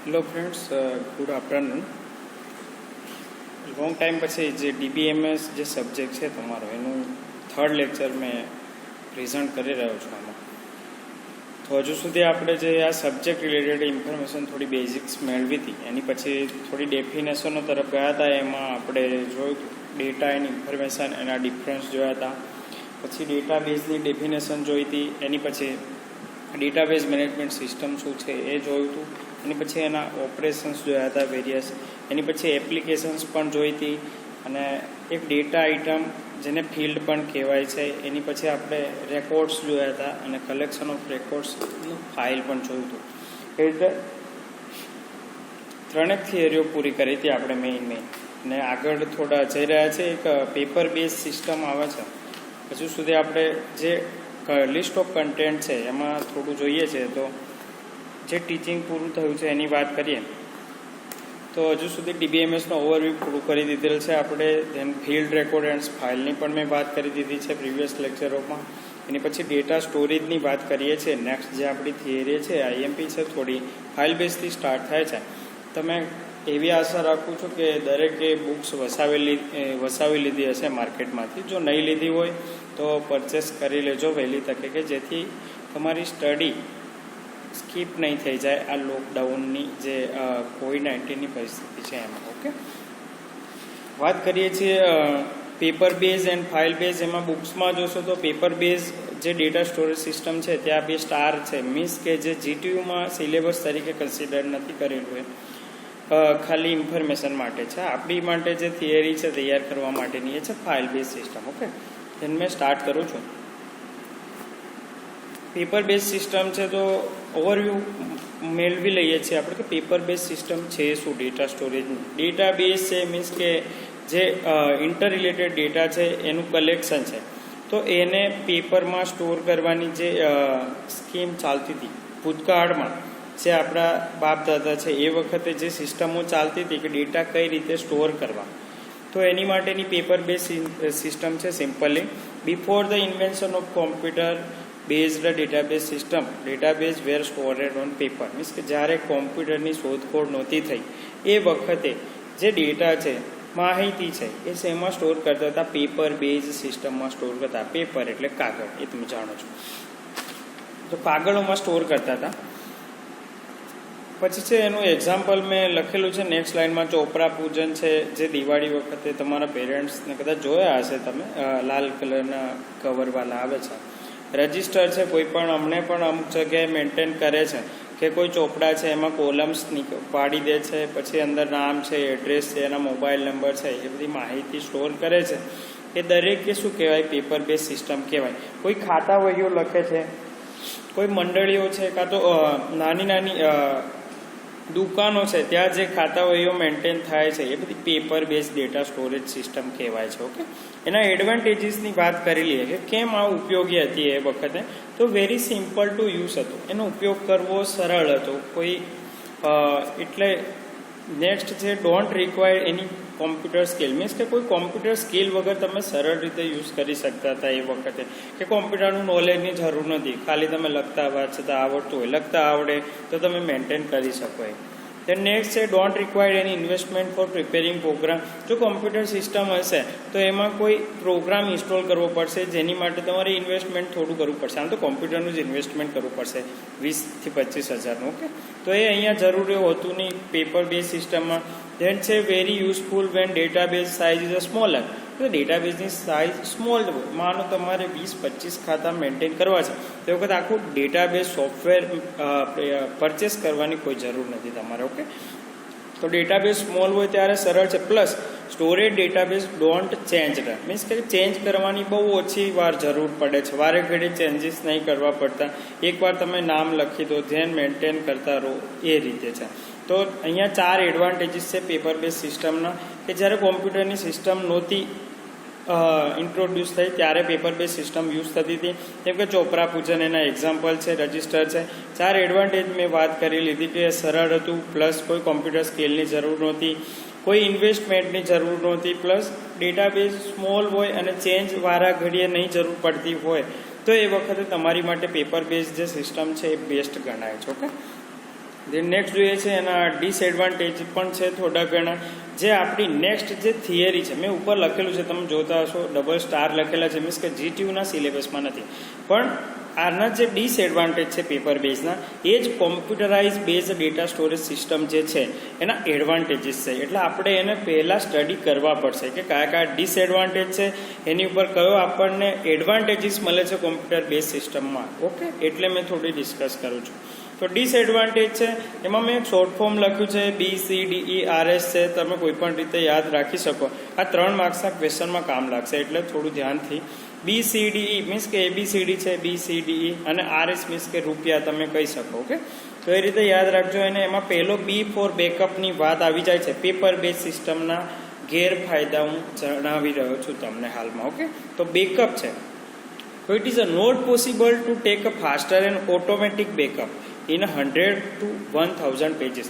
Hello friends, good afternoon. Long time પછી જે DBMS જે સબ્જેક્ટ છે તમારો એનું થર્ડ લેક્ચર મેં પ્રેઝન્ટ કરી રહ્યો છું આમાં। તો હજુ સુધી આપણે જે આ સબ્જેક્ટ રિલેટેડ ઇન્ફોર્મેશન થોડી બેઝિક્સ મેળવી હતી, એની પછી થોડી ડેફિનેશનો તરફ ગયા હતા। એમાં આપણે જોયું ડેટા એન્ડ ઇન્ફોર્મેશન એના ડિફરન્સ જોયા હતા, પછી ડેટાબેઝની ડેફિનેશન જોઈ હતી, એની પછી ડેટાબેઝ મેનેજમેન્ટ સિસ્ટમ શું છે એ જોયું હતું, એની પછી એના ઓપરેશન્સ જોયા હતા વેરિયસ, એની પછી એપ્લિકેશન્સ પણ જોઈ હતી, અને એક ડેટા આઇટમ જેને ફિલ્ડ પણ કહેવાય છે એની પછી આપણે રેકોર્ડ્સ જોયા હતા, અને કલેક્શન ઓફ રેકોર્ડ્સનું ફાઇલ પણ જોયું હતું। એ રીતે ત્રણેક થિયરીઓ પૂરી કરી હતી આપણે મેઇન અને આગળ થોડા જઈ રહ્યા છે। એક પેપર બેઝ સિસ્ટમ આવે છે, હજુ સુધી આપણે જે લિસ્ટ ઓફ કન્ટેન્ટ છે એમાં થોડું જોઈએ છે। તો જે ટીચિંગ પૂરું થયું છે એની વાત કરીએ તો હજુ સુધી ડીબીએમએસનો ઓવરવ્યૂ પૂરું કરી દીધેલ છે આપણે। ધેન ફિલ્ડ રેકોર્ડ એન્ડ ફાઇલની પણ મેં વાત કરી દીધી છે પ્રીવિયસ લેક્ચરોમાં। એની પછી ડેટા સ્ટોરેજની વાત કરીએ છીએ। નેક્સ્ટ જે આપણી થિયરી છે આઈએમપી છે થોડી ફાઇલ બેઝથી સ્ટાર્ટ થાય છે। તમે એવી આશા રાખું છું કે દરેકે બુક્સ વસાવી લીધી હશે માર્કેટમાંથી। જો નહીં લીધી હોય તો પરચેસ કરી લેજો વહેલી તકે, કે જેથી તમારી સ્ટડી સ્કીપ નહીં થઈ જાય આ લોકડાઉનની જે કોવિડ-19ની પરિસ્થિતિ છે એમાં। ઓકે, વાત કરીએ છીએ paper base and file base. એમાં બુક્સમાં જોશો તો પેપર બેઝ જે ડેટા સ્ટોરેજ સિસ્ટમ છે ત્યાં બે સ્ટાર છે, મીન્સ કે જે જીટીયુમાં સિલેબસ તરીકે કન્સિડર નથી કરેલું એ ખાલી ઇન્ફોર્મેશન માટે છે। આપણી માટે જે થિયરી છે તૈયાર કરવા માટેની એ છે file base system. Okay, then મેં સ્ટાર્ટ કરું છું। પેપર બેઝ સિસ્ટમ છે તો ઓવરવ્યૂ મેળવી લઈએ છીએ આપણે કે પેપર બેઝ સિસ્ટમ છે શું ડેટા સ્ટોરેજની। ડેટા બેઝ છે મીન્સ કે જે ઇન્ટર રિલેટેડ ડેટા છે એનું કલેક્શન છે, તો એને પેપરમાં સ્ટોર કરવાની જે સ્કીમ ચાલતી હતી ભૂતકાળમાં, જે આપણા બાપ દાદા છે એ વખતે જે સિસ્ટમો ચાલતી હતી કે ડેટા કઈ રીતે સ્ટોર કરવા, તો એની માટેની પેપર બેઝ સિસ્ટમ છે simply before the invention of computer based database system database were stored on paper. Means કે જ્યારે કોમ્પ્યુટરની શોધખોળ નહોતી થઈ એ વખતે જે ડેટા છે માહિતી છે એ શેમાં સ્ટોર કરતા હતા? પેપર બેઝ સિસ્ટમમાં સ્ટોર કરતા। પેપર એટલે કાગળ, એ તમે જાણો છો, તો કાગળોમાં સ્ટોર કરતા હતા। પછી છે એનું એક્ઝામ્પલ મેં લખેલું છે નેક્સ્ટ લાઇનમાં, ચોપડા પૂજન છે જે દિવાળી વખતે તમારા પેરેન્ટ્સને કદાચ જોયા હશે તમે, લાલ કલરના કવરવાળા આવે છે। રજિસ્ટર છે કોઈ પણ અમને પણ અમુક જગ્યાએ મેન્ટેન કરે છે કે કોઈ ચોપડા છે એમાં કોલમ્સ પાડી દે છે, પછી અંદર નામ છે, એડ્રેસ છે, એના મોબાઈલ નંબર છે, એ બધી માહિતી સ્ટોર કરે છે। એ દરેકે શું કહેવાય? પેપર બેઝ સિસ્ટમ કહેવાય। કોઈ ખાતા વહીઓ લખે છે, કોઈ મંડળીઓ છે, કાં તો નાની નાની દુકાનો છે ત્યાં જે ખાતા વહીઓ મેન્ટેન થાય છે એ બધી paper base data storage system કહેવાય છે। ઓકે, એના એડવાન્ટેજીસની વાત કરી લઈએ કે કેમ આ ઉપયોગી હતી એ વખતે। તો વેરી સિમ્પલ ટુ યુઝ હતું, એનો ઉપયોગ કરવો સરળ હતો કોઈ એટલે નેક્સ્ટ છે don't require any computer skill, means કે કોઈ કોમ્પ્યુટર સ્કિલ વગર તમે સરળ રીતે યુઝ કરી શકતા હતા એ વખતે, કે કોમ્પ્યુટરનું નોલેજની જરૂર નથી, ખાલી તમે લખતા વાંચતા આવડતું હોય, લખતા આવડે તો તમે મેન્ટેન કરી શકો એ। દેન નેક્સ્ટ છે don't require any investment for preparing program. જો કોમ્પ્યુટર સિસ્ટમ હશે તો એમાં કોઈ પ્રોગ્રામ ઇન્સ્ટોલ કરવો પડશે, જેની માટે તમારે ઇન્વેસ્ટમેન્ટ થોડું કરવું પડશે। આમ તો કોમ્પ્યુટરનું જ ઇન્વેસ્ટમેન્ટ કરવું પડશે 20,000 થી 25,000। ઓકે, તો એ અહીંયા જરૂરી હોતું નહીં પેપર બેઝ સિસ્ટમમાં। ધેન છે very useful when database size is a smaller. તો ડેટાબેઝની સાઇઝ સ્મોલ હોય, માનો તમારે 20-25 ખાતા મેન્ટેન કરવા છે તો એ વખતે આખું ડેટાબેઝ સોફ્ટવેર પરચેસ કરવાની કોઈ જરૂર નથી તમારે। ઓકે, તો ડેટાબેઝ સ્મોલ હોય ત્યારે સરળ છે, plus storage database don't change, means કે ચેન્જ કરવાની બહુ ઓછી વાર જરૂર પડે છે, વારે ઘડી ચેન્જીસ નહીં કરવા પડતા, એકવાર તમે નામ લખી દો, ધ્યાન મેન્ટેન કરતા રહો, એ રીતે છે। તો અહીંયા 4 એડવાન્ટેજીસ છે પેપર બેઝ સિસ્ટમના, કે જ્યારે કોમ્પ્યુટરની સિસ્ટમ નહોતી ઇન્ટ્રોડ્યુસ થઈ ત્યારે પેપર બેઝ સિસ્ટમ યુઝ થતી હતી, જેમ કે ચોપડા પૂજન એના એક્ઝામ્પલ છે, રજિસ્ટર છે। 4 એડવાન્ટેજ મેં વાત કરી લીધી કે સરળ હતું, પ્લસ કોઈ કોમ્પ્યુટર સ્કિલની જરૂર નહોતી, કોઈ ઇન્વેસ્ટમેન્ટની જરૂર નહોતી, પ્લસ ડેટાબેઝ સ્મોલ હોય અને ચેન્જ વારા ઘડીએ નહીં જરૂર પડતી હોય, તો એ વખતે તમારી માટે પેપર બેઝ જે સિસ્ટમ છે એ બેસ્ટ ગણાય છે। ઓકે, નેક્સ્ટ જોઈએ છે એના ડિસએડવાન્ટેજ પણ છે થોડા ઘણા. જે આપણી નેક્સ્ટ જે થિયરી છે, મેં ઉપર લખેલું છે, તમે જોતા હશો ડબલ સ્ટાર લખેલા છે, મીન્સ કે જીટીયુના સિલેબસમાં નથી. પણ આના જે ડિસએડવાન્ટેજ છે પેપર બેઝના, એ જ computerise base data storage system જે છે એના એડવાન્ટેજીસ છે. એટલે આપણે એને પહેલાં સ્ટડી કરવા પડશે કે કયા કયા ડિસએડવાન્ટેજ છે, એની ઉપર કયો આપણને એડવાન્ટેજીસ મળે છે કોમ્પ્યુટર બેઝ સિસ્ટમમાં. ઓકે, એટલે મેં થોડી ડિસ્કસ કરું છું. તો ડિસએડવાન્ટેજ છે એમાં મેં એક શોર્ટ ફોર્મ લખ્યું છે, BCDERS છે. તમે કોઈ પણ રીતે યાદ રાખી શકો. આ 3 માર્ક્સના ક્વેશ્ચનમાં કામ લાગશે, એટલે થોડું ધ્યાનથી. BCDE મીન્સ કે ABCD છે, BCDE, અને RS મીન્સ કે રૂપિયા તમે કહી શકો. ઓકે, તો એ રીતે યાદ રાખજો. અને એમાં પહેલો B ફોર બેકઅપની વાત આવી જાય છે. પેપર બેઝ સિસ્ટમના ગેરફાયદા હું જણાવી રહ્યો છું તમને હાલમાં. ઓકે, તો બેકઅપ છે. તો it is not possible to take a faster and automatic backup in 100 to 1000 pages.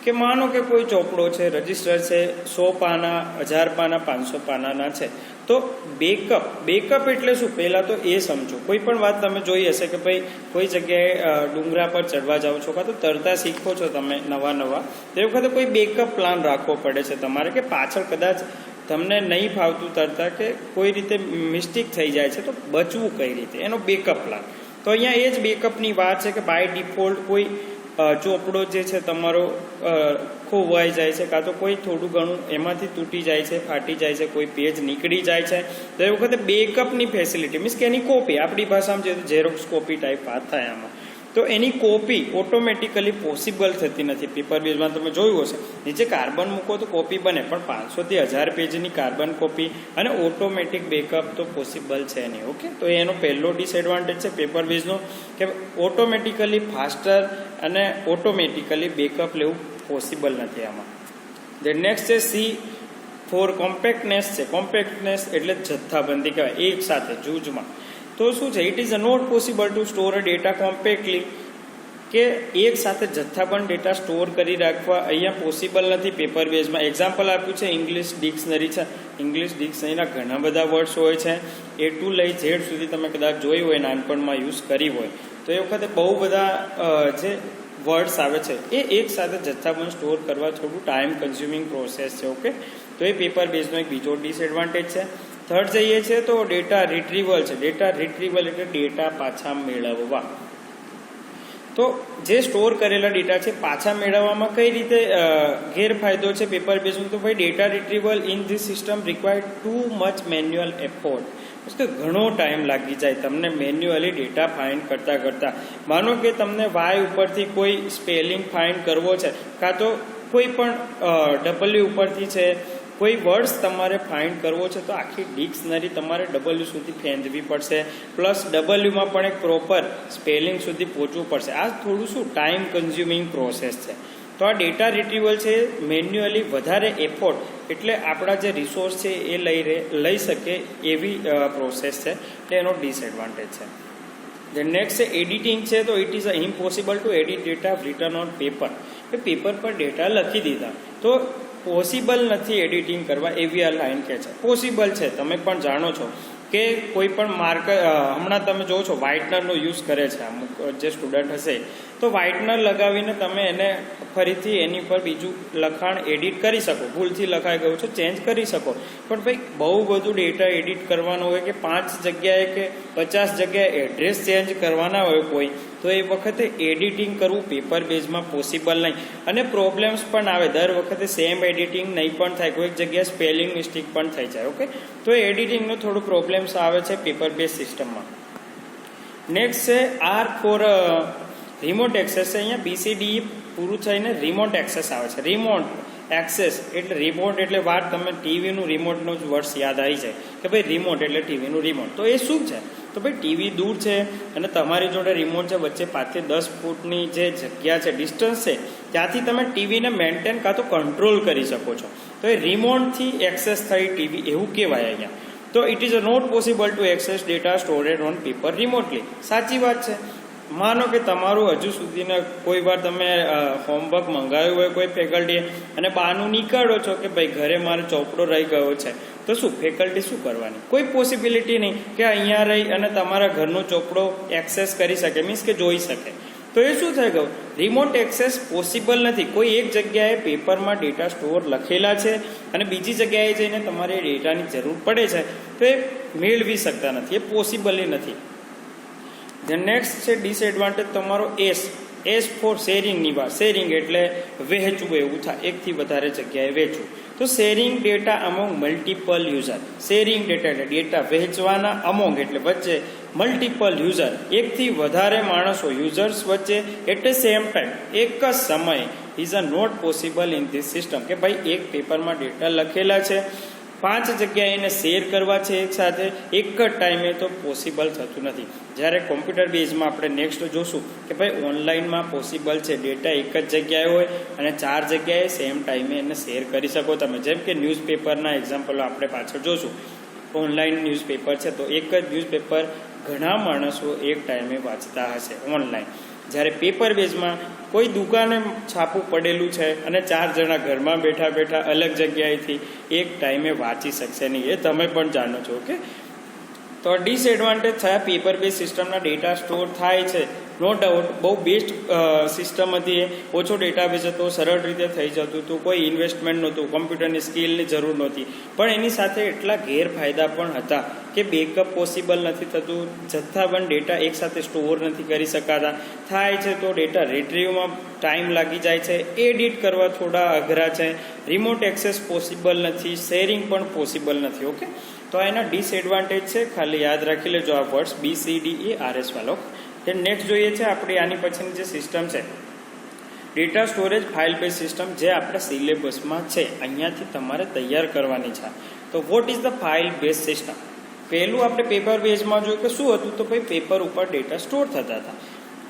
કે માનો કે કોઈ ચોપડો છે, રજિસ્ટર છે, 100 પાના, 1000 પાના, 500 પાનાના છે. તો બેકઅપ એટલે શું, પહેલાં તો એ સમજો. કોઈ પણ વાત તમે જોઈ હશે કે ભાઈ કોઈ જગ્યાએ ડુંગરા પર ચડવા જાઓ છો, કાં તો તરતા શીખો છો તમે નવા, તે વખતે કોઈ બેકઅપ પ્લાન રાખવો પડે છે તમારે, કે પાછળ કદાચ તમને નહીં ફાવતું તરતા કે કોઈ રીતે મિસ્ટેક થઈ જાય છે તો બચવું કઈ રીતે, એનો બેકઅપ પ્લાન. તો અહીંયા એ જ બેકઅપની વાત છે કે બાય ડિફોલ્ટ કોઈ ચોપડો જે છે તમારો ખોવાઈ જાય છે, કાં તો કોઈ થોડું ઘણું એમાંથી તૂટી જાય છે, ફાટી જાય છે, કોઈ પેજ નીકળી જાય છે, તો એ વખતે બેકઅપની ફેસિલિટી મીન્સ કે એની કોપી, આપણી ભાષામાં જે ઝેરોક્સ કોપી ટાઈપ વાત થાય આમાં, તો એની કોપી ઓટોમેટિકલી પોસિબલ થતી નથી. પેપર બેઝમાં તમે જોયું હશે, નીચે કાર્બન મૂકો તો કોપી બને, પણ 500 થી 1000 પેજની કાર્બન કોપી અને ઓટોમેટિક બેકઅપ તો પોસિબલ છે નહીં. ઓકે, તો એનો પહેલો ડિસએડવાન્ટેજ છે પેપર બેઝનો, કે ઓટોમેટિકલી ફાસ્ટર અને ઓટોમેટિકલી બેકઅપ લેવું પોસિબલ નથી આમાં. ધેન નેક્સ્ટ છે C ફોર કોમ્પેક્ટનેસ છે. કોમ્પેક્ટનેસ એટલે જથ્થાબંધી કહેવાય, એક સાથે જૂજમાં. તો શું છે, it is not possible to store a data compactly, કે એક સાથે જથ્થાબંધ ડેટા સ્ટોર કરી રાખવા અહીંયા પોસિબલ નથી પેપર બેઝમાં. એક્ઝામ્પલ આપ્યું છે ઇંગ્લિશ ડિક્શનરી છે. ઇંગ્લિશ ડિક્શનરીના ઘણા બધા વર્ડ્સ હોય છે, A to લઈ Z સુધી તમે કદાચ જોઈ હોય, નાનપણમાં યુઝ કરી હોય, તો એ વખતે બહુ બધા જે વર્ડ્સ આવે છે એ એક સાથે જથ્થાબંધ સ્ટોર કરવા થોડું ટાઈમ કન્ઝ્યુમિંગ પ્રોસેસ છે. ઓકે, તો એ પેપર બેઝનો એક બીજો ડિસએડવાન્ટેજ છે. થર્ડ જઈએ છે તો ડેટા રિટ્રીવલ છે. ડેટા રિટ્રીવલ એટલે ડેટા પાછા મેળવવા. તો જે સ્ટોર કરેલા ડેટા છે પાછા મેળવવામાં કઈ રીતે ગેરફાયદો છે પેપર બેઝનો, તો ભાઈ data retrieval in this system required too much manual effort. કે ઘણો ટાઈમ લાગી જાય તમને મેન્યુઅલી ડેટા ફાઇન્ડ કરતા. માનો કે તમને વાય ઉપરથી કોઈ સ્પેલિંગ ફાઇન્ડ કરવો છે, કાં તો કોઈ પણ W ઉપરથી છે કોઈ વર્ડ્સ તમારે ફાઇન્ડ કરવો છે, તો આખી ડિક્શનરી તમારે W સુધી ફેંદવી પડશે, પ્લસ Wમાં પણ એક પ્રોપર સ્પેલિંગ સુધી પહોંચવું પડશે. આ થોડું શું ટાઈમ કન્ઝ્યુમિંગ પ્રોસેસ છે. તો આ ડેટા રિટ્રીવલ છે મેન્યુઅલી વધારે એફોર્ટ, એટલે આપણા જે રિસોર્સ છે એ લઈ શકે એવી પ્રોસેસ છે, એટલે એનો ડિસએડવાન્ટેજ છે. ધેન નેક્સ્ટ છે એડિટિંગ છે. તો it is impossible two edit data return on paper. કે પેપર પર ડેટા લખી દીધા તો પોસિબલ નથી એડિટિંગ કરવા, એવી આ લાઈન કહે છે. પોસિબલ છે, તમે પણ જાણો છો કે કોઈ પણ માર્કર, હમણાં તમે જોવો છો વ્હાઇટનરનો યુઝ કરે છે અમુક જે સ્ટુડન્ટ હશે, તો વ્હાઇટનર લગાવીને તમે એને ફરીથી એની પર બીજું લખાણ એડિટ કરી શકો. ભૂલથી લખાઈ ગયું છે, ચેન્જ કરી શકો. પણ ભાઈ બહુ બધું ડેટા એડિટ કરવાનો હોય, કે 5 જગ્યાએ કે 50 જગ્યાએ એડ્રેસ ચેન્જ કરવાના હોય કોઈ, તો એ વખતે એડિટિંગ કરવું પેપર બેઝમાં પોસિબલ નહીં. અને પ્રોબ્લેમ્સ પણ આવે, દર વખતે સેમ એડિટિંગ નહીં પણ થાય, કોઈક જગ્યાએ સ્પેલિંગ મિસ્ટેક પણ થઈ જાય. ઓકે, તો એડિટિંગનો થોડું પ્રોબ્લેમ્સ આવે છે પેપર બેઝ સિસ્ટમમાં. નેક્સ્ટ છે R ફોર રિમોટ એક્સેસ છે. અહીંયા BCDE પૂરું થઈને રિમોટ એક્સેસ આવે છે. રિમોટ એક્સેસ એટલે રિમોટ એટલે વાત તમે ટીવીનું રિમોટનો જ વર્ડ્સ યાદ આવી જાય કે ભાઈ રિમોટ એટલે ટીવીનું રિમોટ. તો એ શું છે, તો ભાઈ ટીવી દૂર છે અને તમારી જોડે રિમોટ છે, વચ્ચે 5 થી 10 ફૂટની જે જગ્યા છે, ડિસ્ટન્સ છે, ત્યાંથી તમે ટીવીને મેન્ટેન કાં તો કંટ્રોલ કરી શકો છો. તો એ રિમોટથી એક્સેસ થઈ ટીવી એવું કહેવાય અહીંયા. તો it is not possible to access data stored on paper remotely. સાચી વાત છે. માનો કે તમારું હજુ સુધીના કોઈ વાર તમે હોમવર્ક મંગાવ્યું હોય કોઈ ફેકલ્ટીએ અને બહાનું નીકળો છો કે ભાઈ ઘરે મારો ચોપડો રહી ગયો છે, તો શું ફેકલ્ટી શું કરવાની? કોઈ પોસિબિલિટી નહીં કે અહીંયા રહી અને તમારા ઘરનો ચોપડો એક્સેસ કરી શકે, મીન્સ કે જોઈ શકે. તો એ શું થઈ ગયું, રિમોટ એક્સેસ પોસિબલ નથી. કોઈ એક જગ્યાએ પેપરમાં ડેટા સ્ટોર લખેલા છે અને બીજી જગ્યાએ જઈને તમારે ડેટાની જરૂર પડે છે તો એ મેળવી શકતા નથી, એ પોસિબલ નથી. નેક્સ્ટ છે ડિસએડવાન્ટેજ તમારો એસ ફોર શેરિંગની વાત. શેરિંગ એટલે વહેંચવું, એવું થાય, એકથી વધારે જગ્યાએ વહેંચવું. તો sharing data among multiple user. Sharing data એટલે ડેટા વહેંચવાના, અમોંગ એટલે વચ્ચે, મલ્ટિપલ યુઝર એકથી વધારે માણસો, યુઝર્સ વચ્ચે એટ એ સેમ ટાઈમ, એક જ સમયે, is a not possible in this system. કે ભાઈ એક પેપરમાં ડેટા લખેલા છે, 5 જગ્યાએ એને શેર કરવા છે એક સાથે, એક જ ટાઈમે, તો પોસિબલ થતું નથી. જ્યારે કોમ્પ્યુટર બેઝમાં આપણે નેક્સ્ટ જોશું કે ભાઈ ઓનલાઈનમાં પોસિબલ છે, ડેટા એક જ જગ્યાએ હોય અને 4 જગ્યાએ સેમ ટાઈમે એને શેર કરી શકો તમે. જેમ કે ન્યૂઝપેપરના એક્ઝામ્પલો આપણે પાછળ જોશું. ઓનલાઈન ન્યૂઝપેપર છે તો એક જ ન્યૂઝપેપર ઘણા માણસો એક ટાઈમે વાંચતા હશે ઓનલાઈન. જ્યારે પેપર બેઝમાં કોઈ દુકાને છાપું પડેલું છે અને 4 જણા ઘરમાં બેઠા બેઠા અલગ જગ્યાએથી એક ટાઈમે વાંચી શકશે નહીં, એ તમે પણ જાણો છો. ઓકે, તો ડિસએડવાન્ટેજ થયા પેપર બેઝ સિસ્ટમના ડેટા સ્ટોર થાય છે, નો ડાઉટ બહુ બેસ્ટ સિસ્ટમ હતી. ઓછો ડેટાબેઝ હતો, સરળ રીતે થઈ જતું હતું, કોઈ ઇન્વેસ્ટમેન્ટ નહોતું, કોમ્પ્યુટરની સ્કિલની જરૂર નહોતી. પણ એની સાથે એટલા ગેરફાયદા પણ હતા કે બેકઅપ પોસિબલ નથી થતું, જથ્થાબંધ ડેટા એકસાથે સ્ટોર નથી કરી શકાતા, થાય છે તો ડેટા રિટ્રીવમાં ટાઈમ લાગી જાય છે, એડિટ કરવા થોડા અઘરા છે, રિમોટ એક્સેસ પોસિબલ નથી, શેરિંગ પણ પોસિબલ નથી. ઓકે, તો એના ડિસએડવાન્ટેજ છે, ખાલી યાદ રાખી લેજો આ વર્ડ્સ BCDERS વાળો. તે નેક્સ્ટ જોઈએ છે આપણે આની પછીની જે સિસ્ટમ છે data storage file base system, જે આપણે સિલેબસમાં છે, અહીંયાથી તમારે તૈયાર કરવાની છે. તો what is the file base system? પહેલું આપણે પેપર બેઝમાં જોયું કે શું હતું, તો ભાઈ પેપર ઉપર ડેટા સ્ટોર થતા હતા.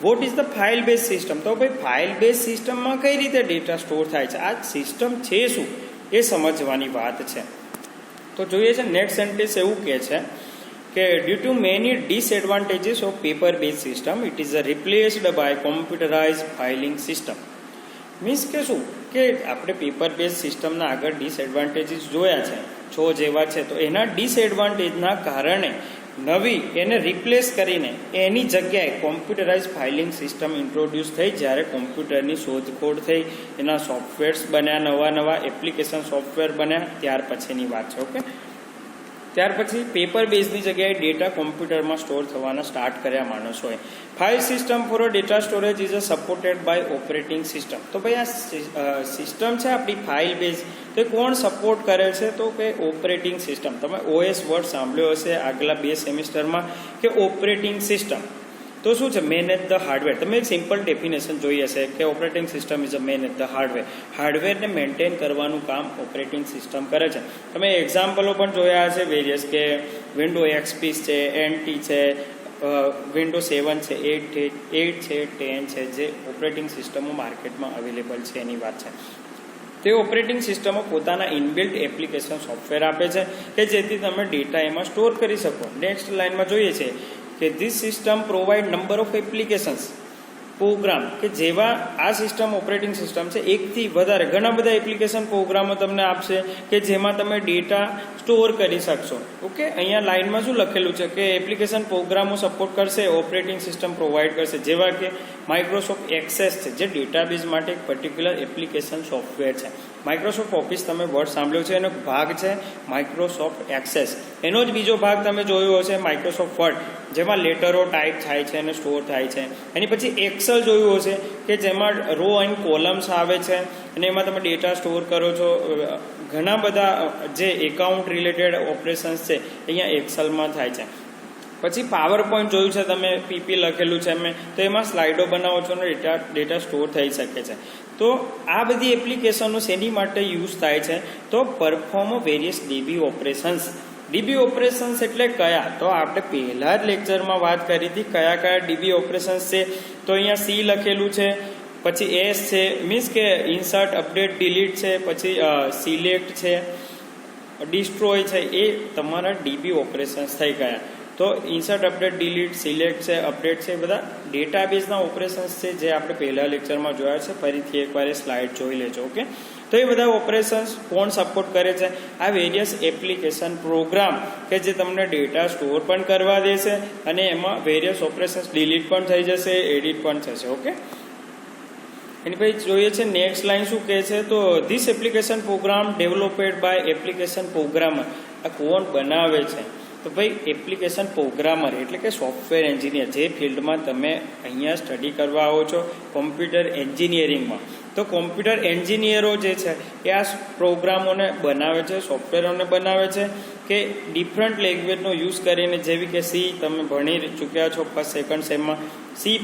What is the file base system? તો ભાઈ ફાઇલ બેઝ સિસ્ટમમાં કઈ રીતે ડેટા સ્ટોર થાય છે, આ સિસ્ટમ છે શું, એ સમજવાની વાત છે. તો જોઈએ છે નેક્સ્ટ સેન્ટેન્સ એવું કહે છે કે due to many disadvantages of paper base system it is replaced by computerise filing system. Means કે શું કે આપણે પેપર બેઝ સિસ્ટમના આગળ ડિસએડવાન્ટેજીસ જોયા છે, 6 જેવા છે. તો એના ડિસએડવાન્ટેજના કારણે નવી એને રિપ્લેસ કરીને એની જગ્યાએ કોમ્પ્યુટરાઇઝ ફાઇલિંગ સિસ્ટમ ઇન્ટ્રોડ્યુસ થઈ. જ્યારે કોમ્પ્યુટરની શોધખોળ થઈ, એના સોફ્ટવેર્સ બન્યા, નવા નવા એપ્લિકેશન સોફ્ટવેર બન્યા, ત્યાર પછીની વાત છે. ઓકે, ત્યાર પછી પેપર બેઝની જગ્યાએ ડેટા કોમ્પ્યુટરમાં સ્ટોર થવાના સ્ટાર્ટ કર્યા માણસોએ. File system for data storage is supported by operating system. તો ભાઈ આ સિસ્ટમ છે આપણી ફાઇલ બેઝ, તો કોણ સપોર્ટ કરે છે, તો કે ઓપરેટિંગ સિસ્ટમ. તમે OS વર્ડ સાંભળ્યો હશે આગલા 2 સેમિસ્ટરમાં કે ઓપરેટિંગ સિસ્ટમ તો શું છે, મેનેજ ધ હાર્ડવેર. તમે એક સિમ્પલ ડેફિનેશન જોઈ હશે કે operating system is a manage the hardware. હાર્ડવેરને મેન્ટેન કરવાનું કામ ઓપરેટિંગ સિસ્ટમ કરે છે. તમે એક્ઝામ્પલો પણ જોયા હશે વેરિયસ, કે વિન્ડો XP છે, NT છે, વિન્ડો 7 છે, 8 છે, 10 છે, જે ઓપરેટિંગ સિસ્ટમો માર્કેટમાં અવેલેબલ છે એની વાત છે. તે ઓપરેટિંગ સિસ્ટમો પોતાના ઇનબિલ્ટ એપ્લિકેશન સોફ્ટવેર આપે છે કે જેથી તમે ડેટા એમાં સ્ટોર કરી શકો. નેક્સ્ટ લાઇનમાં જોઈએ છે કે this system provide number of applications program, કે જેવા આ સિસ્ટમ ઓપરેટિંગ સિસ્ટમ છે, એકથી વધારે ઘણા બધા એપ્લિકેશન પ્રોગ્રામો તમને આપશે કે જેમાં તમે ડેટા સ્ટોર કરી શકશો. ઓકે, અહીંયા લાઇનમાં શું લખેલું છે કે એપ્લિકેશન પ્રોગ્રામો સપોર્ટ કરશે, ઓપરેટિંગ સિસ્ટમ પ્રોવાઈડ કરશે, જેવા કે માઇક્રોસોફ્ટ એક્સેસ છે, જે ડેટાબેઝ માટે એક પર્ટિક્યુલર એપ્લિકેશન સોફ્ટવેર છે. માઇક્રોસોફ્ટ ઓફિસ તમે વર્ડ સાંભળ્યો છે, એનો ભાગ છે માઇક્રોસોફ્ટ એક્સેસ. એનો જ બીજો ભાગ તમે જોયો હશે માઇક્રોસોફ્ટ વર્ડ, જેમાં લેટરો ટાઈપ થાય છે અને સ્ટોર થાય છે. એની પછી એક્સેલ જોયું હશે કે જેમાં રો એન્ડ કોલમ્સ આવે છે અને એમાં તમે ડેટા સ્ટોર કરો છો. ઘણા બધા જે એકાઉન્ટ રિલેટેડ ઓપરેશન્સ છે અહીંયા એક્સેલમાં થાય છે. પછી પાવર પોઈન્ટ જોયું છે તમે, PP લખેલું છે મેં, તો એમાં સ્લાઇડો બનાવો છો અને ડેટા સ્ટોર થઈ શકે છે. તો આ બધી એપ્લિકેશનો શેની માટે યુઝ થાય છે, તો perform various DB operations. DB operations એટલે કયા, તો આપણે પહેલા જ લેક્ચરમાં વાત કરી હતી કયા કયા DB ઓપરેશન્સ છે. તો અહીંયા C લખેલું છે, પછી S છે, મીન્સ કે ઇન્સર્ટ, અપડેટ, ડિલીટ છે, પછી સિલેક્ટ છે, ડિસ્ટ્રોય છે, એ તમારા DB ઓપરેશન્સ થઈ ગયા. તો ઇન્સર્ટ, અપડેટ, ડિલીટ, સિલેક્ટ છે, અપડેટ છે, એ બધા ડેટાબેઝના ઓપરેશન્સ છે જે આપણે પહેલા લેક્ચરમાં જોયા છે. ફરીથી એકવાર એ સ્લાઇડ જોઈ લેજો. ઓકે, તો એ બધા ઓપરેશન્સ કોણ સપોર્ટ કરે છે? આ વેરિયસ એપ્લિકેશન પ્રોગ્રામ કે જે તમને ડેટા સ્ટોર પણ કરવા દેશે અને એમાં વેરિયસ ઓપરેશન્સ ડિલીટ પણ થઈ જશે, એડિટ પણ થશે. ઓકે, એની પછી જોઈએ છે નેક્સ્ટ લાઈન શું કહે છે, તો this application program developed by application programmer. આ કોણ બનાવે છે? તો ભાઈ એપ્લિકેશન પ્રોગ્રામર એટલે કે સોફ્ટવેર એન્જિનિયર, જે ફિલ્ડમાં તમે અહીંયા સ્ટડી કરવા આવો છો કોમ્પ્યુટર એન્જિનિયરિંગમાં. તો કોમ્પ્યુટર એન્જિનિયરો જે છે એ આ પ્રોગ્રામોને બનાવે છે, સોફ્ટવેરોને બનાવે છે કે ડિફરન્ટ લેંગ્વેજનો યુઝ કરીને, જેવી કે સી તમે ભણી ચૂક્યા છો ફર્સ્ટ સેકન્ડ સેમમાં, C++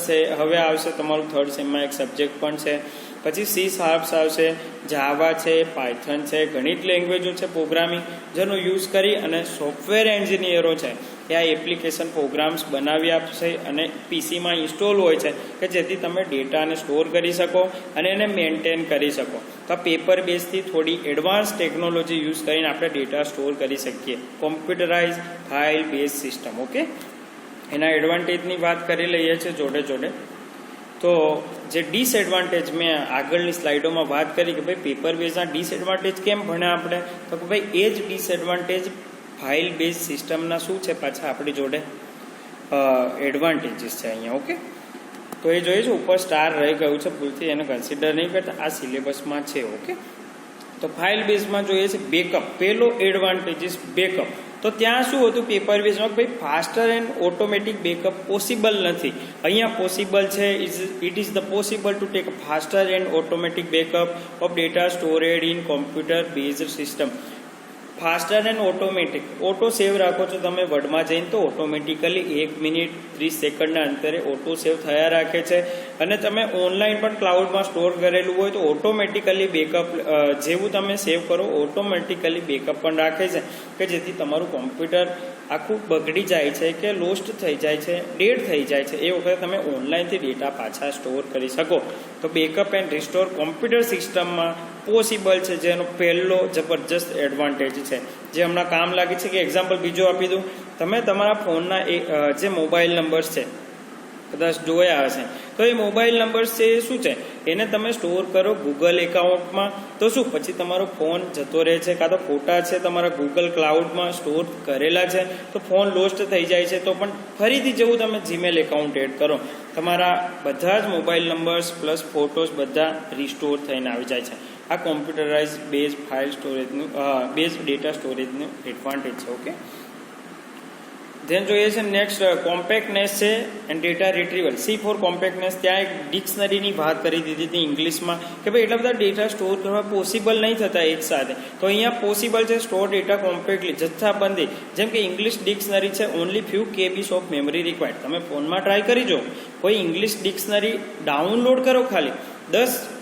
છે, હવે આવશે તમારું થર્ડ સેમમાં એક સબ્જેક્ટ પણ છે, પછી C# આવશે, જાવા છે, પાયથન છે, ઘણી જ લેંગ્વેજો છે પ્રોગ્રામિંગ જેનો યુઝ કરી અને સોફ્ટવેર એન્જિનિયરો છે એ આ એપ્લિકેશન પ્રોગ્રામ્સ બનાવી આપશે અને પીસીમાં ઇન્સ્ટોલ હોય છે કે જેથી તમે ડેટાને સ્ટોર કરી શકો અને એને મેન્ટેન કરી શકો. તો આ પેપર બેઝથી થોડી એડવાન્સ ટેકનોલોજી યુઝ કરીને આપણે ડેટા સ્ટોર કરી શકીએ. Computerise file base system. Okay, એના એડવાન્ટેજની વાત કરી લઈએ છીએ જોડે જોડે. તો જે ડિસએડવાન્ટેજ મેં આગળની સ્લાઇડોમાં વાત કરી કે ભાઈ પેપર બેઝના ડિસએડવાન્ટેજ કેમ ભણ્યા આપણે, તો કે ભાઈ એ જ ડિસએડવાન્ટેજ ફાઇલ બેઝ સિસ્ટમના શું છે પાછા આપણી જોડે એડવાન્ટેજીસ છે અહીંયા. ઓકે, તો એ જોઈએ છે ઉપર સ્ટાર રહી ગયું છે, ભૂલથી એને કન્સિડર નહીં કરતા, આ સિલેબસમાં છે. ઓકે, તો ફાઇલ બેઝમાં જોઈએ છે બેકઅપ. પહેલો એડવાન્ટેજીસ બેકઅપ. તો ત્યાં શું હતું પેપર બેઝમાં, ભાઈ faster and automatic backup possible નથી. અહીંયા પોસિબલ છે. It is the possible to take faster and automatic backup of data stored in computer based system. Faster and automatic, auto save રાખો છો તમે વર્ડમાં જઈને તો ઓટોમેટિકલી 1 મિનિટ 30 સેકન્ડના અંતરે ઓટો સેવ થયા રાખે છે. અને તમે ઓનલાઈન પણ ક્લાઉડમાં સ્ટોર કરેલું હોય તો ઓટોમેટિકલી બેકઅપ જેવું તમે સેવ કરો ઓટોમેટિકલી બેકઅપ પણ રાખે છે કે જેથી તમારું કોમ્પ્યુટર આખું બગડી જાય છે કે લોસ્ટ થઈ જાય છે, ડેડ થઈ જાય છે, એ વખતે તમે ઓનલાઈનથી ડેટા પાછા સ્ટોર કરી શકો. તો બેકઅપ એન્ડ રિસ્ટોર કોમ્પ્યુટર સિસ્ટમમાં પોસિબલ છે, જેનો પહેલો જબરજસ્ત એડવાન્ટેજ છે જે હમણાં કામ લાગે છે. કે એક્ઝામ્પલ બીજો આપી દઉં, તમે તમારા ફોનના જે મોબાઈલ નંબર્સ છે કદાચ જોયા હશે, તો એ મોબાઈલ નંબર્સ છે એ શું છે, એને તમે સ્ટોર કરો ગૂગલ એકાઉન્ટમાં. તો શું પછી તમારો ફોન જતો રહે છે, કાં તો ફોટા છે તમારા ગૂગલ ક્લાઉડમાં સ્ટોર કરેલા છે તો ફોન લોસ્ટ થઈ જાય છે, તો પણ ફરીથી જેવું તમે જીમેલ એકાઉન્ટ એડ કરો તમારા બધા જ મોબાઈલ નંબર્સ પ્લસ ફોટોસ બધા રિસ્ટોર થઈને આવી જાય છે. આ કોમ્પ્યુટરાઇઝ બેઝ ફાઇલ સ્ટોરેજનું બેઝ ડેટા સ્ટોરેજનું એડવાન્ટેજ છે. ઓકે, ધેન જોઈએ છે નેક્સ્ટ કોમ્પેક્ટનેસ છે and data retrieval. See for compactness. ત્યાં એક ડિક્શનરીની વાત કરી દીધી હતી ઇંગ્લિશમાં કે ભાઈ એટલા બધા ડેટા સ્ટોર કરવા પોસિબલ નહીં થતા એક સાથે, તો અહીંયા પોસિબલ છે સ્ટોર ડેટા કોમ્પેક્ટલી, જથ્થાબંધી. જેમ કે ઇંગ્લિશ ડિક્શનરી છે only few KBs of memory required. તમે ફોનમાં ટ્રાય કરી જો, કોઈ ઇંગ્લિશ ડિક્શનરી ડાઉનલોડ કરો ખાલી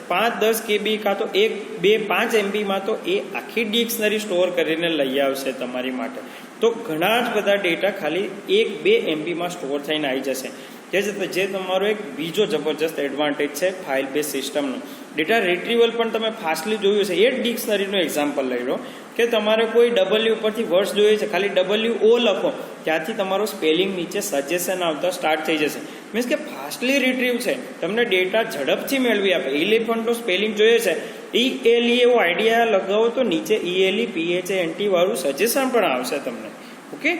5-10 KB કાં તો 1-2-5 MBમાં તો એ આખી ડિક્શનરી સ્ટોર કરીને લઈ આવશે તમારી માટે. તો ઘણા જ બધા ડેટા ખાલી 1-2 MBમાં સ્ટોર થઈને આવી જશે, જે તમારો એક બીજો જબરજસ્ત એડવાન્ટેજ છે ફાઇલ બેઝ સિસ્ટમનો. ડેટા રિટ્રીવલ પણ તમે ફાસ્ટલી જોયું છે. એ જ ડિક્શનરીનું એક્ઝામ્પલ લઈ લો કે તમારે કોઈ W ઉપરથી વર્ડ્સ જોઈએ છે, ખાલી WO લખો, ત્યાંથી તમારો સ્પેલિંગ નીચે સજેશન આવતા સ્ટાર્ટ થઈ જશે. મીન્સ કે ફાસ્ટલી રિટ્રીવ છે, તમને ડેટા ઝડપથી મેળવી આપે. ઇલેફન્ટનો સ્પેલિંગ જોઈએ છે, ELE એવો આઈડિયા લગાવો તો નીચે ELE PHANT વાળું સજેશન પણ આવશે તમને. ઓકે,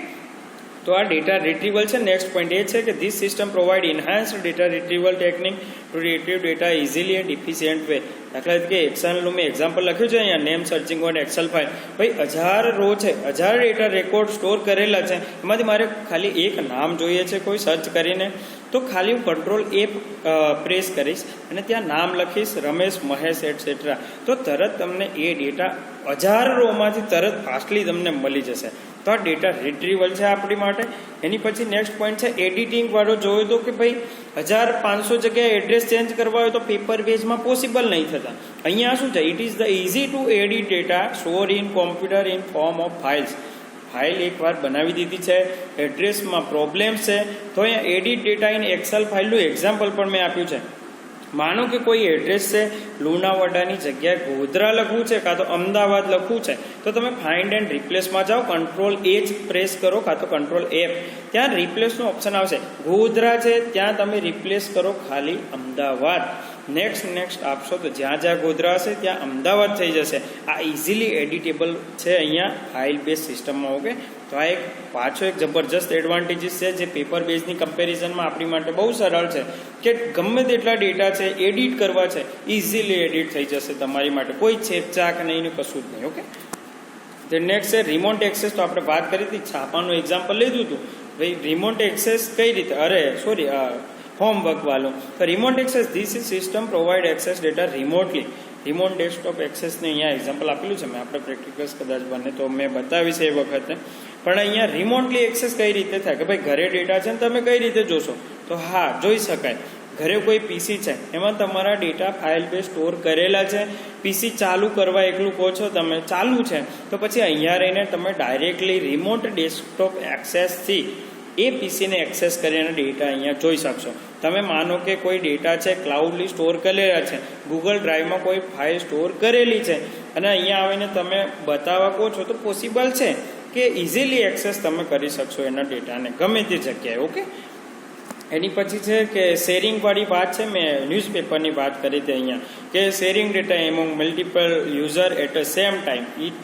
તો આ ડેટા રિટ્રીવલ છે. નેક્સ્ટ પોઈન્ટ એ છે કે this system provide enhanced data retrieval technique to retrieve data easily and efficient way. દાખલા તરીકે એક્સેલનું મેં એક્ઝામ્પલ લખ્યું છે અહીંયા, name searching on Excel file. ભાઈ 1000 રો છે, 1000 ડેટા રેકોર્ડ સ્ટોર કરેલા છે, એમાંથી મારે ખાલી એક નામ જોઈએ છે કોઈ સર્ચ કરીને, તો ખાલી હું Ctrl+A પ્રેસ કરીશ અને ત્યાં નામ લખીશ રમેશ, મહેશ એટસેટ્રા, તો તરત તમને એ ડેટા 1000 રોમાંથી તરત ફાસ્ટલી તમને મળી જશે. તો આ ડેટા રિટ્રીવલ છે આપણી માટે. એની પછી નેક્સ્ટ પોઈન્ટ છે એડિટિંગ વાળો. જોયો તો કે ભાઈ 1500 જગ્યાએ એડ્રેસ ચેન્જ કરવા હોય તો પેપર બેઝમાં પોસિબલ નહીં થતા. અહીંયા શું છે, it is the easy to edit data store in computer in form of files. File એકવાર બનાવી દીધી છે, એડ્રેસમાં પ્રોબ્લેમ છે, તો અહીંયા એડિટ ડેટા ઇન એક્સેલ ફાઇલનું એક્ઝામ્પલ પણ મેં આપ્યું છે માનો કે કોઈ એડ્રેસ છે લુણાવાડાની જગ્યાએ ગોધરા લખવું છે કાં તો અમદાવાદ લખવું છે, તો તમે ફાઇન્ડ એન્ડ રિપ્લેસમાં જાઓ, કંટ્રોલ એ જ પ્રેસ કરો કાં તો કંટ્રોલ F, ત્યાં રિપ્લેસનું ઓપ્શન આવશે. ગોધરા છે ત્યાં તમે રિપ્લેસ કરો ખાલી અમદાવાદ. નેક્સ્ટ આપશો તો જ્યાં જ્યાં ગોધરા હશે ત્યાં અમદાવાદ થઈ જશે. આ ઇઝીલી એડિટેબલ છે અહીંયા ફાઇલ બેઝ સિસ્ટમમાં. ઓકે, તો આ પાછો એક જબરજસ્ત એડવાન્ટેજીસ છે જે પેપર બેઝની કમ્પેરિઝનમાં આપણી માટે બહુ સરળ છે કે ગમે તેટલા ડેટા છે એડિટ કરવા છે ઇઝીલી એડિટ થઈ જશે તમારી માટે, કોઈ છેકછાક નહીં ને કશું જ નહીં. ઓકે, તો નેક્સ્ટ છે રિમોટ એક્સેસ. તો આપણે વાત કરી હતી, છાપાનું એક્ઝામ્પલ લીધું હતું ભાઈ. રિમોટ એક્સેસ કઈ રીતે, હોમવર્ક વાળું. તો remote access, this is system provide access data remotely. Remote desktop એક્સેસને અહીંયા એક્ઝામ્પલ આપેલું છે મેં, આપણે પ્રેક્ટિકલ્સ કદાચ બને તો મેં બતાવી છે એ વખતે. પણ અહીંયા રિમોટલી એક્સેસ કઈ રીતે થાય કે ભાઈ ઘરે ડેટા છે ને તમે કઈ રીતે જોશો, તો હા જોઈ શકાય. ઘરે કોઈ પીસી છે એમાં તમારા ડેટા ફાઇલ બે સ્ટોર કરેલા છે, પીસી ચાલુ કરવા એકલું કહો છો તમે, ચાલુ છે તો પછી અહીંયા રહીને તમે ડાયરેક્ટલી રિમોટ ડેસ્કટોપ એક્સેસથી એ પીસીને એક્સેસ કરીને ડેટા અહીંયા જોઈ શકશો. તમે માનો કે કોઈ ડેટા છે ક્લાઉડલી સ્ટોર કરેલા છે, ગૂગલ ડ્રાઈવમાં કોઈ ફાઇલ સ્ટોર કરેલી છે અને અહીંયા આવીને તમે બતાવવા કહો છો તો પોસિબલ છે કે ઇઝીલી એક્સેસ તમે કરી શકશો એના ડેટાને ગમે તે જગ્યાએ. ઓકે, એની પછી છે કે શેરિંગ વાળી વાત છે, મેં ન્યૂઝપેપરની વાત કરી હતી અહીંયા કે sharing data among multiple user at a same time it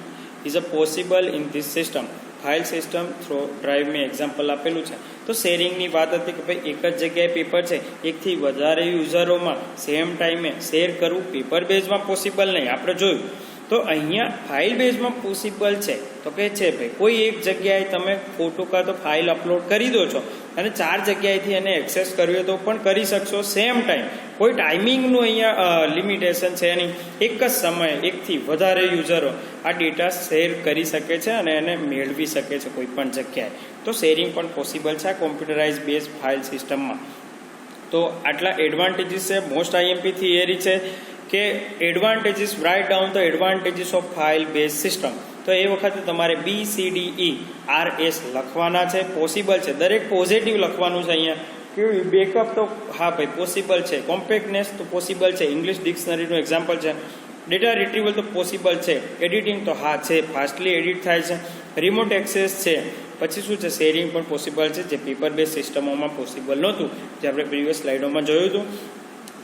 is a possible in this system. File system through drive મેં એક્ઝામ્પલ આપેલું છે. તો શેરિંગની વાત હતી કે ભાઈ એક જ જગ્યાએ પેપર છે, એકથી વધારે યુઝરોમાં સેમ ટાઈમે શેર કરવું પેપર બેઝમાં પોસિબલ નહીં, આપણે જોયું. તો અહીંયા ફાઇલ બેઝમાં પોસિબલ છે. તો કે છે ભાઈ કોઈ એક જગ્યાએ તમે ફોટો કાં તો ફાઇલ અપલોડ કરી દો છો અને 4 જગ્યાએથી એને એક્સેસ કરવી હોય તો પણ કરી શકશો સેમ ટાઈમ. કોઈ ટાઈમિંગનું અહીંયા લિમિટેશન છે નહીં. એક જ સમયે એકથી વધારે યુઝરો આ ડેટા શેર કરી શકે છે અને એને મેળવી શકે છે કોઈ પણ જગ્યાએ. તો શેરિંગ પણ પોસિબલ છે આ કોમ્પ્યુટરાઇઝ બેઝ ફાઇલ સિસ્ટમમાં. તો આટલા એડવાન્ટેજીસ છે. મોસ્ટ આઈએમપી થિયરી છે કે advantages, write down the advantages of file base system. તો એ વખતે તમારે BCDERS લખવાના છે. પોસિબલ છે, દરેક પોઝિટિવ લખવાનું છે અહીંયા. કેવું બેકઅપ તો હા ભાઈ પોસિબલ છે, કોમ્પેક્ટનેસ તો પોસિબલ છે, ઇંગ્લિશ ડિક્શનરીનું એક્ઝામ્પલ છે, ડેટા રિટ્રીવલ તો પોસિબલ છે, એડિટિંગ તો હા છે, ફાસ્ટલી એડિટ થાય છે, રિમોટ એક્સેસ છે, પછી શું છે શેરિંગ પણ પોસિબલ છે જે પેપર બેઝ સિસ્ટમોમાં પોસિબલ નહોતું, જે આપણે પ્રીવિયસ સ્લાઇડોમાં જોયું હતું.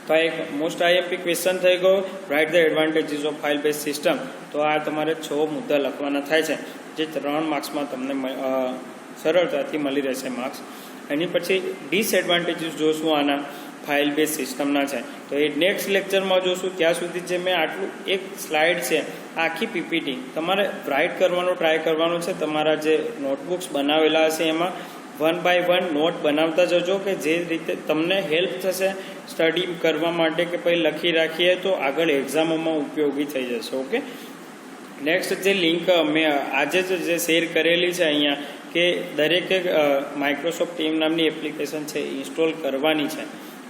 તો એક મોસ્ટ આઈએમપી ક્વેશ્ચન થઈ ગયો, write the advantages of file base system. તો આ તમારે 6 મુદ્દા લખવાના થાય છે જે 3 માર્ક્સમાં તમને સરળતાથી મળી રહેશે માર્ક્સ. એની પછી ડિસએડવાન્ટેજીસ જોશું આના ફાઇલ બેઝ સિસ્ટમના છે તો એ નેક્સ્ટ લેક્ચરમાં જોશું. ત્યાં સુધી જે મેં આટલું એક સ્લાઇડ છે આખી પીપીટી તમારે રાઇટ કરવાનો ટ્રાય કરવાનો છે. તમારા જે નોટબુક્સ બનાવેલા હશે એમાં 1 by 1 નોટ બનાવતા જજો કે જે રીતે તમને હેલ્પ થશે સ્ટડી કરવા માટે કે પછી લખી રાખીએ તો આગળ એક્ઝામોમાં ઉપયોગી થઈ જશે. ઓકે, નેક્સ્ટ જે લિંક મેં આજે જે શેર કરેલી છે અહીંયા કે દરેકે માઇક્રોસોફ્ટ ટીમ નામની એપ્લિકેશન છે ઇન્સ્ટોલ કરવાની છે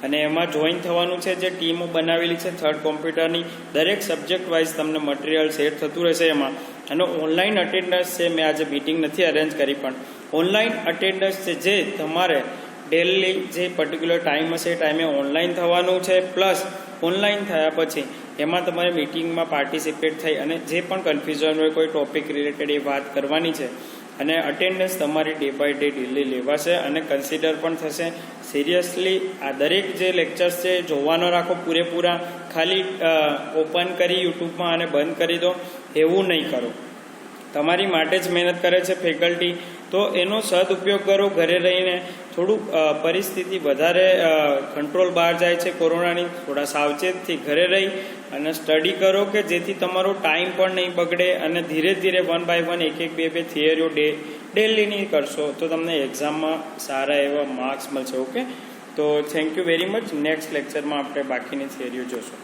અને એમાં જોઈન થવાનું છે. જે ટીમો બનાવેલી છે થર્ડ કોમ્પ્યુટરની, દરેક સબ્જેક્ટ વાઇઝ તમને મટીરિયલ શેર થતું રહેશે એમાં. અને ઓનલાઈન અટેન્ડન્સ છે, મેં આજે મીટિંગ નથી અરેન્જ કરી પણ ઓનલાઈન અટેન્ડન્સ છે જે તમારે ડેલી જે પર્ટિક્યુલર ટાઈમ હશે એ ટાઈમે ઓનલાઈન થવાનું છે. પ્લસ ઓનલાઈન થયા પછી એમાં તમારે મિટિંગમાં પાર્ટિસિપેટ થઈ અને જે પણ કન્ફ્યુઝન હોય કોઈ ટોપિક રિલેટેડ એ વાત કરવાની છે. અને અટેન્ડન્સ તમારી ડે બાય ડે ડેલી લેવાશે અને કન્સિડર પણ થશે. સિરિયસલી આ દરેક જે લેક્ચર્સ છે જોવાનો રાખો પૂરેપૂરા, ખાલી ઓપન કરી યુટ્યુબમાં અને બંધ કરી દો એવું નહીં કરો. તમારી માટે જ મહેનત કરે છે ફેકલ્ટી, તો એનો સદઉપયોગ કરો. ઘરે રહીને થોડુંક પરિસ્થિતિ વધારે કંટ્રોલ બહાર જાય છે કોરોનાની, થોડા સાવચેતથી ઘરે રહી અને સ્ટડી કરો કે જેથી તમારો ટાઈમ પણ નહીં બગડે અને ધીરે ધીરે 1 by 1 એક 2 થિયરીઓ ડેલીની કરશો તો તમને એક્ઝામમાં સારા એવા માર્ક્સ મળશે. ઓકે, તો thank you very much. Next લેક્ચરમાં આપણે બાકીની થિયરીઓ જોશું.